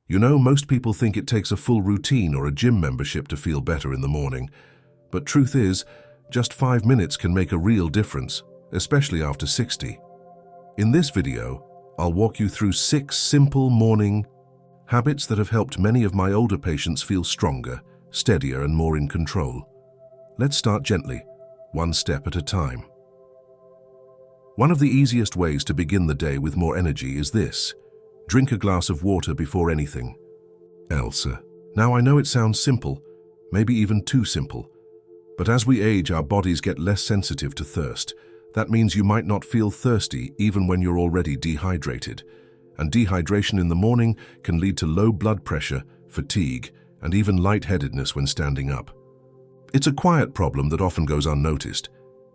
You know, most people think it takes a full routine or a gym membership to feel better in the morning. But truth is, just 5 minutes can make a real difference, especially after 60. In this video, I'll walk you through 6 simple morning habits that have helped many of my older patients feel stronger, steadier, and more in control. Let's start gently, one step at a time. One of the easiest ways to begin the day with more energy is this: drink a glass of water before anything else. Now, I know it sounds simple, maybe even too simple, but as we age, our bodies get less sensitive to thirst. That means you might not feel thirsty even when you're already dehydrated. And dehydration in the morning can lead to low blood pressure, fatigue, and even lightheadedness when standing up. It's a quiet problem that often goes unnoticed.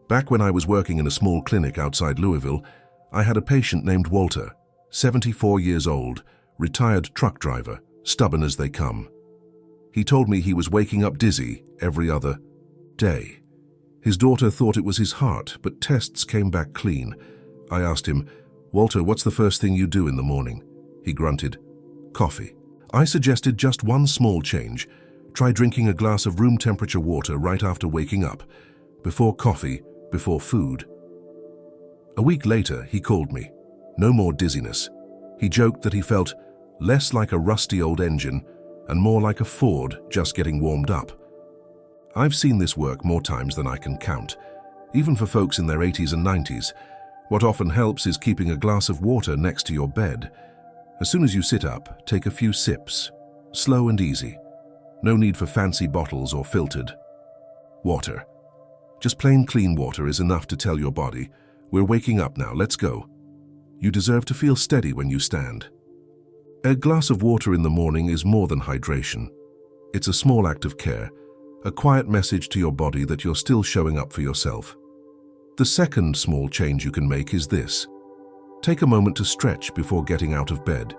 Back when I was working in a small clinic outside Louisville, I had a patient named Walter, 74 years old, retired truck driver, stubborn as they come. He told me he was waking up dizzy every other day. His daughter thought it was his heart, but tests came back clean. I asked him, "Walter, what's the first thing you do in the morning?" He grunted, "Coffee." I suggested just one small change. Try drinking a glass of room temperature water right after waking up, before coffee, before food. A week later, he called me. No more dizziness. He joked that he felt less like a rusty old engine and more like a Ford just getting warmed up. I've seen this work more times than I can count, even for folks in their 80s and 90s. What often helps is keeping a glass of water next to your bed. As soon as you sit up, take a few sips, slow and easy. No need for fancy bottles or filtered water. Just plain clean water is enough to tell your body, "We're waking up now, let's go." You deserve to feel steady when you stand. A glass of water in the morning is more than hydration. It's a small act of care, a quiet message to your body that you're still showing up for yourself. The second small change you can make is this: take a moment to stretch before getting out of bed.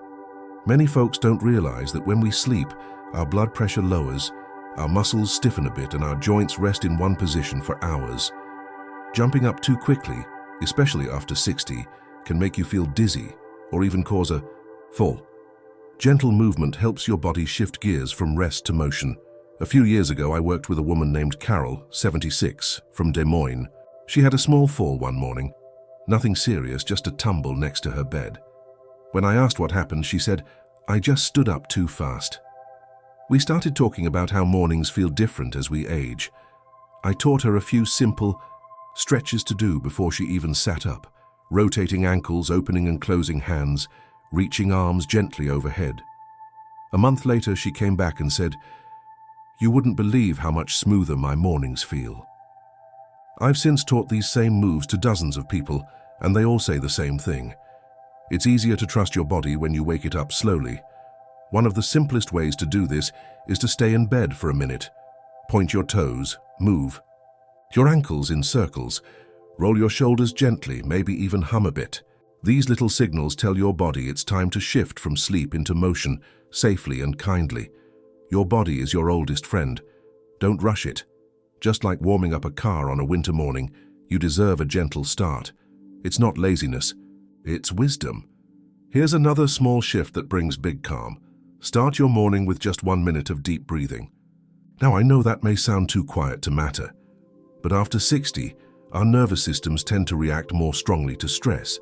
Many folks don't realize that when we sleep, our blood pressure lowers, our muscles stiffen a bit, and our joints rest in one position for hours. Jumping up too quickly, especially after 60, can make you feel dizzy or even cause a fall. Gentle movement helps your body shift gears from rest to motion. A few years ago, I worked with a woman named Carol, 76, from Des Moines. She had a small fall one morning. Nothing serious, just a tumble next to her bed. When I asked what happened, she said, "I just stood up too fast." We started talking about how mornings feel different as we age. I taught her a few simple stretches to do before she even sat up, rotating ankles, opening and closing hands, reaching arms gently overhead. A month later, she came back and said, "You wouldn't believe how much smoother my mornings feel." I've since taught these same moves to dozens of people, and they all say the same thing. It's easier to trust your body when you wake it up slowly. One of the simplest ways to do this is to stay in bed for a minute. Point your toes, move your ankles in circles, roll your shoulders gently, maybe even hum a bit. These little signals tell your body it's time to shift from sleep into motion, safely and kindly. Your body is your oldest friend. Don't rush it. Just like warming up a car on a winter morning, you deserve a gentle start. It's not laziness, it's wisdom. Here's another small shift that brings big calm. Start your morning with just 1 minute of deep breathing. Now, I know that may sound too quiet to matter, but after 60, our nervous systems tend to react more strongly to stress,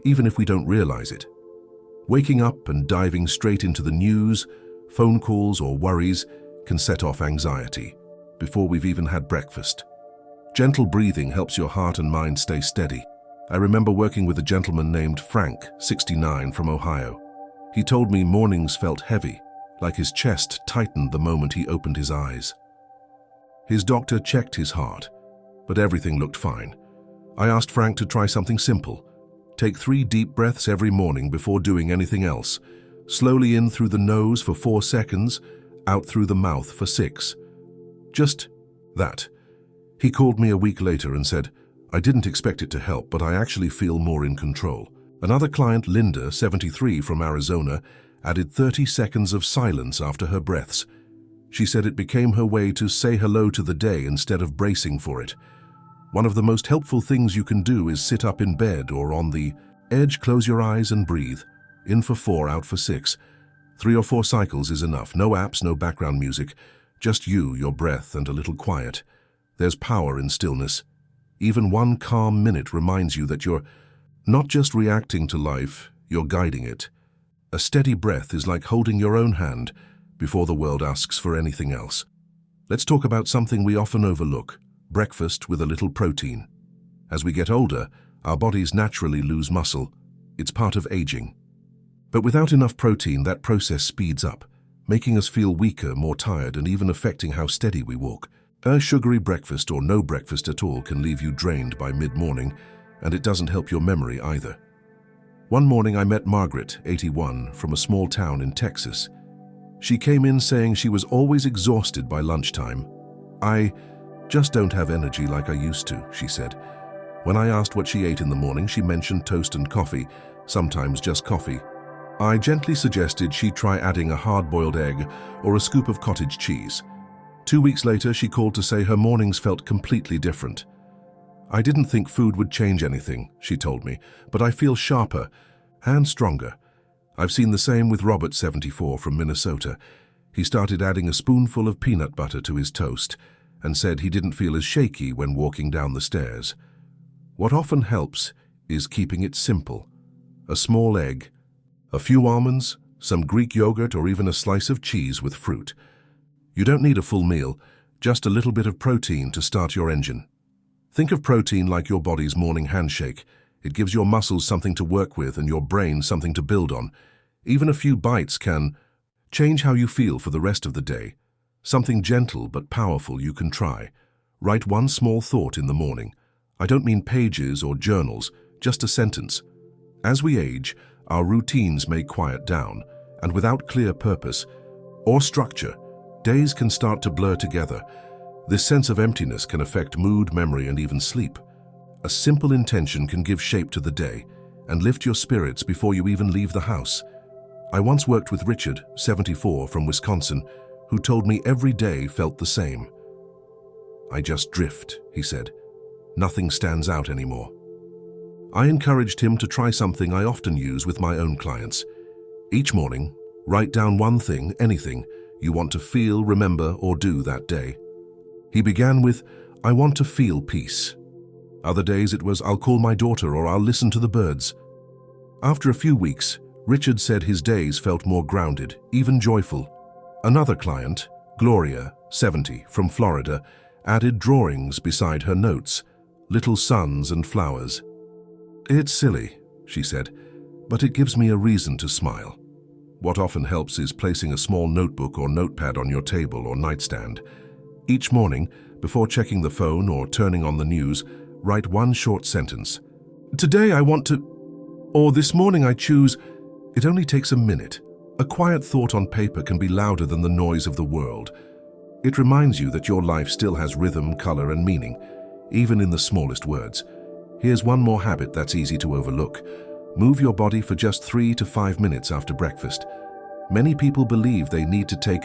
even if we don't realize it. Waking up and diving straight into the news, phone calls, or worries can set off anxiety before we've even had breakfast. Gentle breathing helps your heart and mind stay steady. I remember working with a gentleman named Frank, 69, from Ohio. He told me mornings felt heavy, like his chest tightened the moment he opened his eyes. His doctor checked his heart, but everything looked fine. I asked Frank to try something simple. Take 3 deep breaths every morning before doing anything else. Slowly in through the nose for 4 seconds, out through the mouth for 6. Just that. He called me a week later and said, "I didn't expect it to help, but I actually feel more in control." Another client, Linda, 73, from Arizona, added 30 seconds of silence after her breaths. She said it became her way to say hello to the day instead of bracing for it. One of the most helpful things you can do is sit up in bed or on the edge, close your eyes and breathe. In for 4, out for 6. 3 or 4 cycles is enough. No apps, no background music. Just you, your breath, and a little quiet. There's power in stillness. Even 1 calm minute reminds you that you're not just reacting to life, you're guiding it. A steady breath is like holding your own hand before the world asks for anything else. Let's talk about something we often overlook: breakfast with a little protein. As we get older, our bodies naturally lose muscle. It's part of aging. But without enough protein, that process speeds up, making us feel weaker, more tired, and even affecting how steady we walk. A sugary breakfast or no breakfast at all can leave you drained by mid-morning, and it doesn't help your memory either. One morning I met Margaret, 81, from a small town in Texas. She came in saying she was always exhausted by lunchtime. "I just don't have energy like I used to," she said. When I asked what she ate in the morning, she mentioned toast and coffee, sometimes just coffee. I gently suggested she try adding a hard-boiled egg or a scoop of cottage cheese. 2 weeks later, she called to say her mornings felt completely different. "I didn't think food would change anything," she told me, "but I feel sharper and stronger." I've seen the same with Robert, 74, from Minnesota. He started adding a spoonful of peanut butter to his toast and said he didn't feel as shaky when walking down the stairs. What often helps is keeping it simple. A small egg, a few almonds, some Greek yogurt, or even a slice of cheese with fruit. You don't need a full meal, just a little bit of protein to start your engine. Think of protein like your body's morning handshake. It gives your muscles something to work with and your brain something to build on. Even a few bites can change how you feel for the rest of the day. Something gentle but powerful you can try. Write 1 small thought in the morning. I don't mean pages or journals, just a sentence. As we age, our routines may quiet down, and without clear purpose or structure, days can start to blur together. This sense of emptiness can affect mood, memory, and even sleep. A simple intention can give shape to the day and lift your spirits before you even leave the house. I once worked with Richard, 74, from Wisconsin, who told me every day felt the same. "I just drift," he said. "Nothing stands out anymore." I encouraged him to try something I often use with my own clients. Each morning, write down 1 thing, anything, you want to feel, remember, or do that day. He began with, "I want to feel peace." Other days it was, "I'll call my daughter," or "I'll listen to the birds." After a few weeks, Richard said his days felt more grounded, even joyful. Another client, Gloria, 70, from Florida, added drawings beside her notes, little suns and flowers. "It's silly," she said, "but it gives me a reason to smile." What often helps is placing a small notebook or notepad on your table or nightstand. Each morning, before checking the phone or turning on the news, write 1 short sentence. "Today I want to," or "this morning I choose." It only takes a minute. A quiet thought on paper can be louder than the noise of the world. It reminds you that your life still has rhythm, color, and meaning, even in the smallest words. Here's 1 more habit that's easy to overlook. Move your body for just 3 to 5 minutes after breakfast. Many people believe they need to take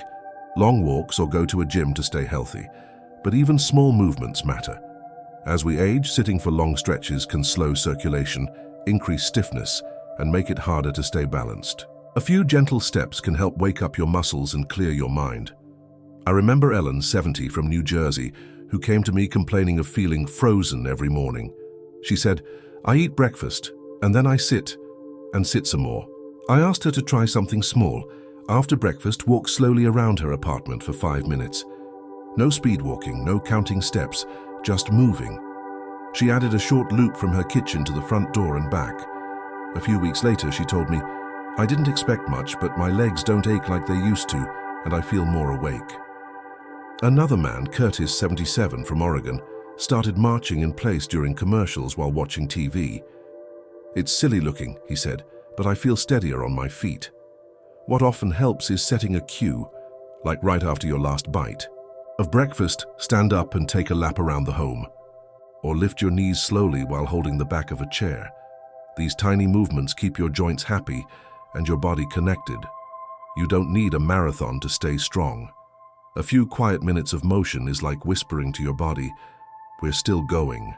long walks or go to a gym to stay healthy, but even small movements matter. As we age, sitting for long stretches can slow circulation, increase stiffness, and make it harder to stay balanced. A few gentle steps can help wake up your muscles and clear your mind. I remember Ellen, 70, from New Jersey, who came to me complaining of feeling frozen every morning. She said, "I eat breakfast, and then I sit, and sit some more." I asked her to try something small. After breakfast, walk slowly around her apartment for 5 minutes. No speed walking, no counting steps, just moving. She added a short loop from her kitchen to the front door and back. A few weeks later, she told me, "I didn't expect much, but my legs don't ache like they used to, and I feel more awake." Another man, Curtis, 77, from Oregon, started marching in place during commercials while watching TV. "It's silly looking," he said, "but I feel steadier on my feet." What often helps is setting a cue, like right after your last bite. Of breakfast, stand up and take a lap around the home. Or lift your knees slowly while holding the back of a chair. These tiny movements keep your joints happy and your body connected. You don't need a marathon to stay strong. A few quiet minutes of motion is like whispering to your body, "We're still going,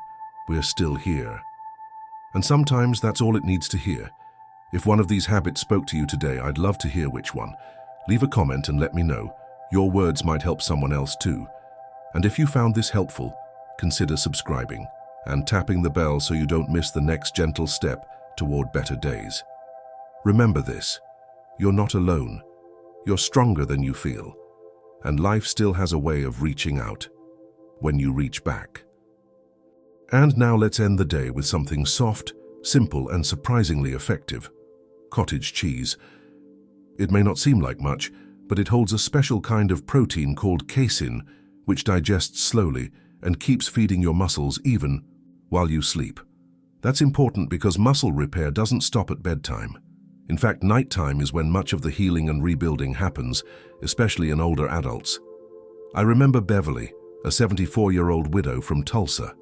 we're still here." And sometimes that's all it needs to hear. If one of these habits spoke to you today, I'd love to hear which one. Leave a comment and let me know. Your words might help someone else too. And if you found this helpful, consider subscribing and tapping the bell so you don't miss the next gentle step toward better days. Remember this, you're not alone. You're stronger than you feel. And life still has a way of reaching out when you reach back. And now let's end the day with something soft, simple, and surprisingly effective. Cottage cheese. It may not seem like much, but it holds a special kind of protein called casein, which digests slowly and keeps feeding your muscles even while you sleep. That's important because muscle repair doesn't stop at bedtime. In fact, nighttime is when much of the healing and rebuilding happens, especially in older adults. I remember Beverly, a 74-year-old widow from Tulsa.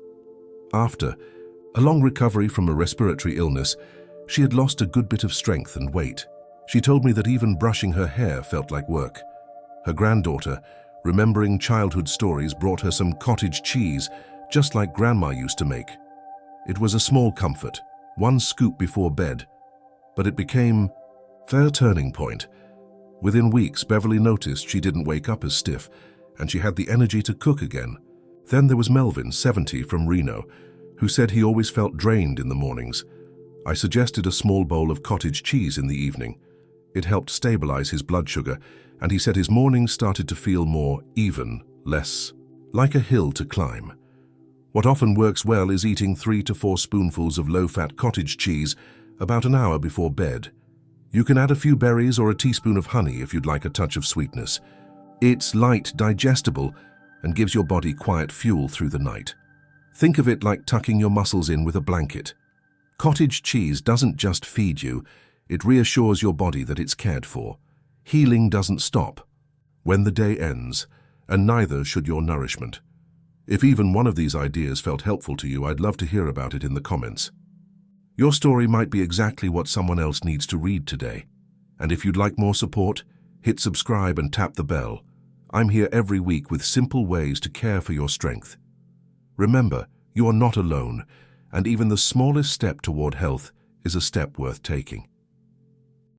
After a long recovery from a respiratory illness, she had lost a good bit of strength and weight. She told me that even brushing her hair felt like work. Her granddaughter, remembering childhood stories, brought her some cottage cheese, just like Grandma used to make. It was a small comfort, one scoop before bed, but it became their turning point. Within weeks, Beverly noticed she didn't wake up as stiff, and she had the energy to cook again. Then there was Melvin, 70, from Reno, who said he always felt drained in the mornings. I suggested a small bowl of cottage cheese in the evening. It helped stabilize his blood sugar, and he said his mornings started to feel more even, less like a hill to climb. What often works well is eating 3 to 4 spoonfuls of low-fat cottage cheese about an hour before bed. You can add a few berries or a teaspoon of honey if you'd like a touch of sweetness. It's light, digestible, and gives your body quiet fuel through the night. Think of it like tucking your muscles in with a blanket. Cottage cheese doesn't just feed you, it reassures your body that it's cared for. Healing doesn't stop when the day ends, and neither should your nourishment. If even one of these ideas felt helpful to you, I'd love to hear about it in the comments. Your story might be exactly what someone else needs to read today. And if you'd like more support, hit subscribe and tap the bell. I'm here every week with simple ways to care for your strength. Remember, you are not alone, and even the smallest step toward health is a step worth taking.